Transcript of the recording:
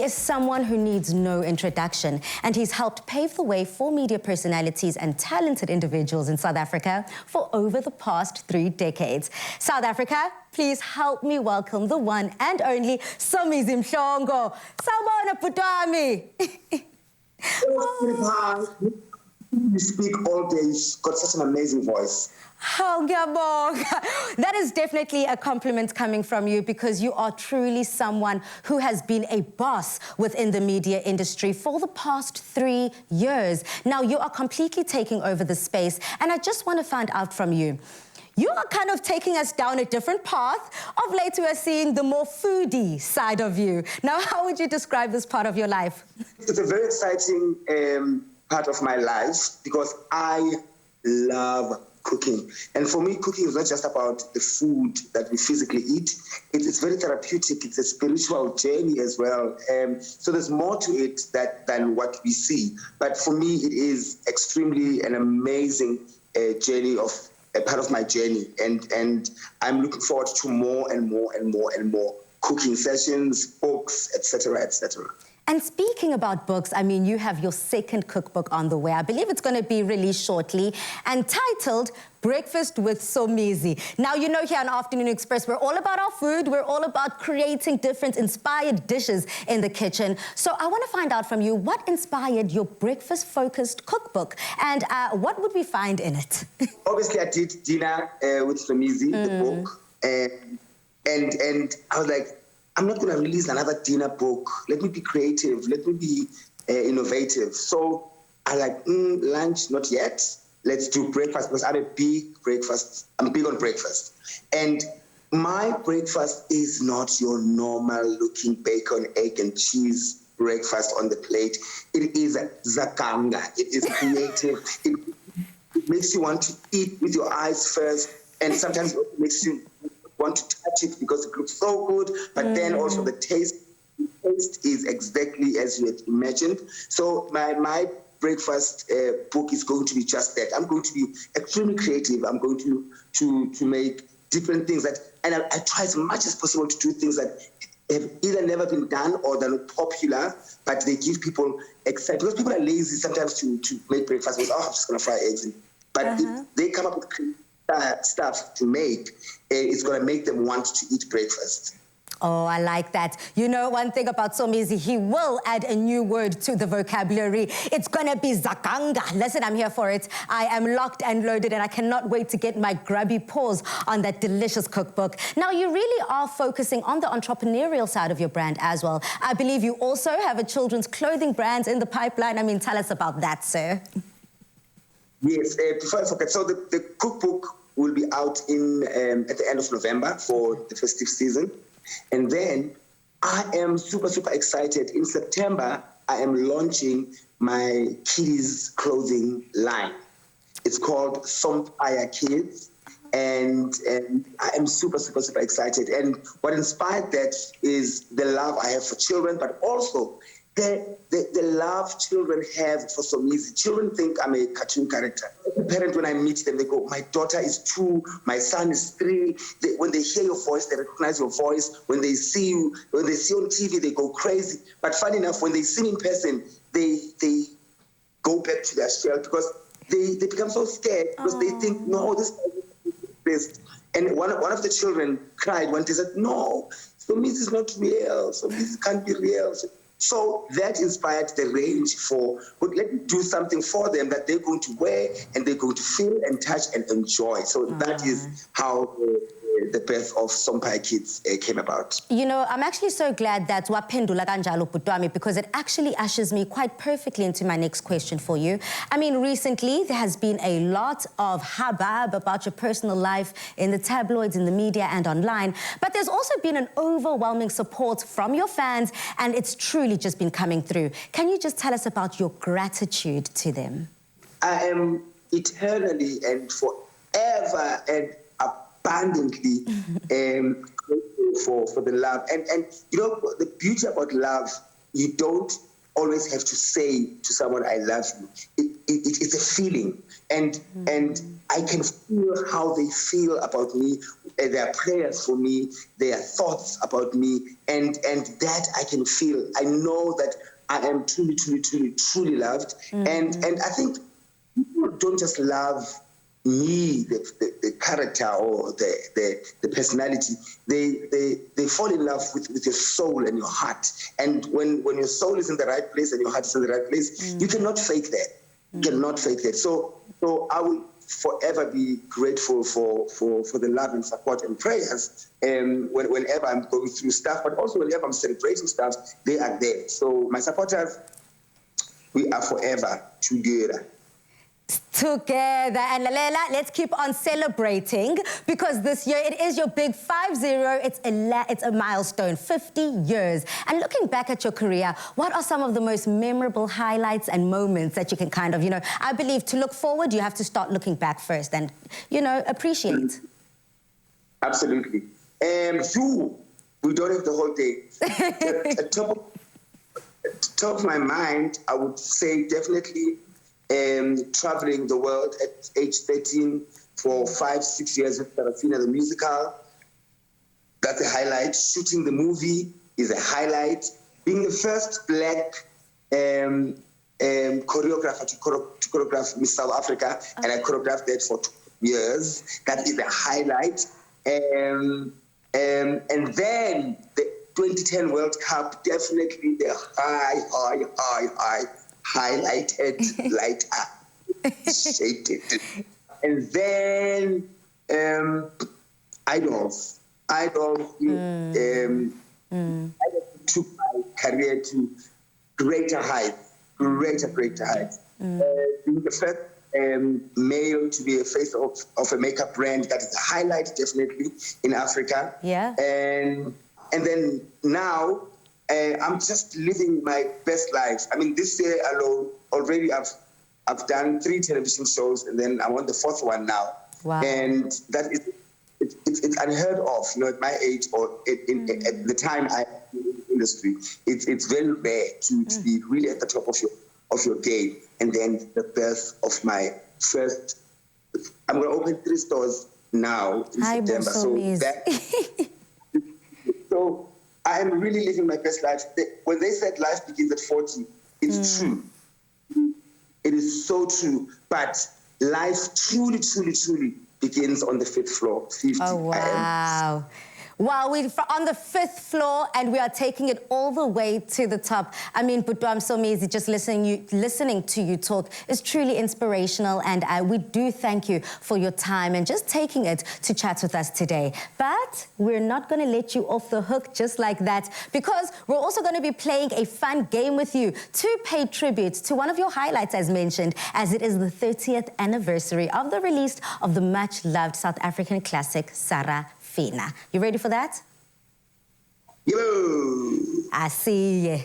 Somi is someone who needs no introduction, and he's helped pave the way for media personalities and talented individuals in South Africa for over the past 3 decades. South Africa, please help me welcome the one and only Somizi Mhlongo. Sawubona bhuti wami. You speak all day. You've got such an amazing voice. Oh, ngiyabonga. That is definitely a compliment coming from you, because you are truly someone who has been a boss within the media industry for the past 3 years. Now, you are completely taking over the space, and I just want to find out from you. You are kind of taking us down a different path. Of late, we are seeing the more foodie side of you. Now, how would you describe this part of your life? It's a very exciting part of my life, because I love cooking. And for me, cooking is not just about the food that we physically eat. It's very therapeutic. It's a spiritual journey as well. So there's more to it than what we see. But for me, it is extremely an amazing journey, of a part of my journey. And I'm looking forward to more and more and more and more cooking sessions, books, etc., etc. And speaking about books, I mean, you have your second cookbook on the way. I believe it's going to be released shortly, and titled Breakfast with Somizi. Now, you know, here on Afternoon Express, we're all about our food. We're all about creating different inspired dishes in the kitchen. So I want to find out from you, what inspired your breakfast-focused cookbook, and what would we find in it? Obviously, I did dinner with Somizi, the book, and I was like, I'm not going to release another dinner book. Let me be creative. Let me be innovative. So I like, lunch, not yet. Let's do breakfast, because I'm big on breakfast. And my breakfast is not your normal looking bacon, egg, and cheese breakfast on the plate. It is zakanga. It is creative. It makes you want to eat with your eyes first, and sometimes it makes you want to touch it because it looks so good, but then also the taste is exactly as you had imagined. So my breakfast book is going to be just that. I'm going to be extremely creative. I'm going to make different things and I try as much as possible to do things that have either never been done or they're not popular, but they give people excitement, because people are lazy sometimes to make breakfast with, I'm just going to fry eggs. But if they come up with stuff to make, it's going to make them want to eat breakfast. Oh, I like that. You know, one thing about Somizi, he will add a new word to the vocabulary. It's going to be zakanga. Listen, I'm here for it. I am locked and loaded, and I cannot wait to get my grubby paws on that delicious cookbook. Now, you really are focusing on the entrepreneurial side of your brand as well. I believe you also have a children's clothing brand in the pipeline. I mean, tell us about that, sir. Yes, before I forget, so the cookbook will be out at the end of November for the festive season. And then I am super, super excited. In September, I am launching my kids' clothing line. It's called Sompire Kids. And I am super, super, super excited. And what inspired that is the love I have for children, but also the love children have for Somizi. Children think I'm a cartoon character. As a parent, when I meet them, they go, my daughter is 2, my son is 3. When they hear your voice, they recognize your voice. When they see you, when they see on TV, they go crazy. But funny enough, when they see me in person, they go back to their shell, because they become so scared, because they think, no, this is best. And one of the children cried when they said, no, Somizi is not real. Somizi can't be real. So that inspired the range for, but let me do something for them that they're going to wear and they're going to feel and touch and enjoy. So that is how the birth of Sompire Kids came about. You know, I'm actually so glad that waphendula kanjalo bhuti wami, because it actually ushers me quite perfectly into my next question for you. I mean, recently there has been a lot of hubbub about your personal life in the tabloids, in the media and online, but there's also been an overwhelming support from your fans, and it's truly just been coming through. Can you just tell us about your gratitude to them? I am eternally and forever and abundantly grateful for the love. And you know, the beauty about love, you don't always have to say to someone, I love you. It's a feeling. And I can feel how they feel about me, their prayers for me, their thoughts about me, and that I can feel. I know that I am truly, truly, truly, truly loved. And I think people don't just love me, the character or the personality. They fall in love with your soul and your heart. And when your soul is in the right place and your heart is in the right place, you cannot fake that. You cannot fake that. So I will forever be grateful for the love and support and prayers. Whenever I'm going through stuff, but also whenever I'm celebrating stuff, they are there. So my supporters, we are forever together. Together. And Lalela, let's keep on celebrating, because this year it is your big 5-0. It's a milestone, 50 years. And looking back at your career, what are some of the most memorable highlights and moments that you can kind of, I believe to look forward, you have to start looking back first and, appreciate. Absolutely. We don't have the whole day. At top of my mind, I would say definitely traveling the world at age 13 for 5-6 years with Sarafina the musical. That's a highlight. Shooting the movie is a highlight. Being the first black choreographer to choreograph Miss South Africa, and I choreographed that for 2 years. That is a highlight. And then the 2010 World Cup, definitely the highlighted, light up, shaded. And then idols took my career to greater heights. Being the first male to be a face of a makeup brand, that is a highlight definitely in Africa. Yeah. And then now, I'm just living my best life. I mean, this year alone, already I've done 3 television shows, and then I'm on the 4th one now. Wow. And that is, it's unheard of, at my age or at the time I'm in the industry. It's very rare to be really at the top of your game. And then the birth of my first, I'm going to open 3 stores now in September. So I am really living my best life. When they said life begins at 40, it's true. It is so true. But life truly, truly, truly begins on the 5th floor. 50. Oh, wow. Wow, we're on the 5th floor and we are taking it all the way to the top. I mean, Butwam Somizi, just listening to you talk is truly inspirational, and we do thank you for your time and just taking it to chat with us today. But we're not going to let you off the hook just like that, because we're also going to be playing a fun game with you to pay tribute to one of your highlights, as mentioned, as it is the 30th anniversary of the release of the much-loved South African classic, Sarafina. You ready for that? Yo! I see you.